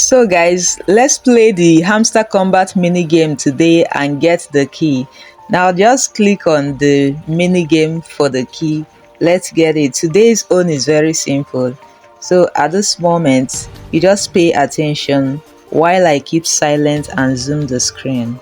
So guys, let's play the Hamster Kombat Mini Game today and get the key. Now just click on the mini game for the key. Let's get it. Today's own is very simple. So at this moment, you just pay attention while I keep silent and zoom the screen.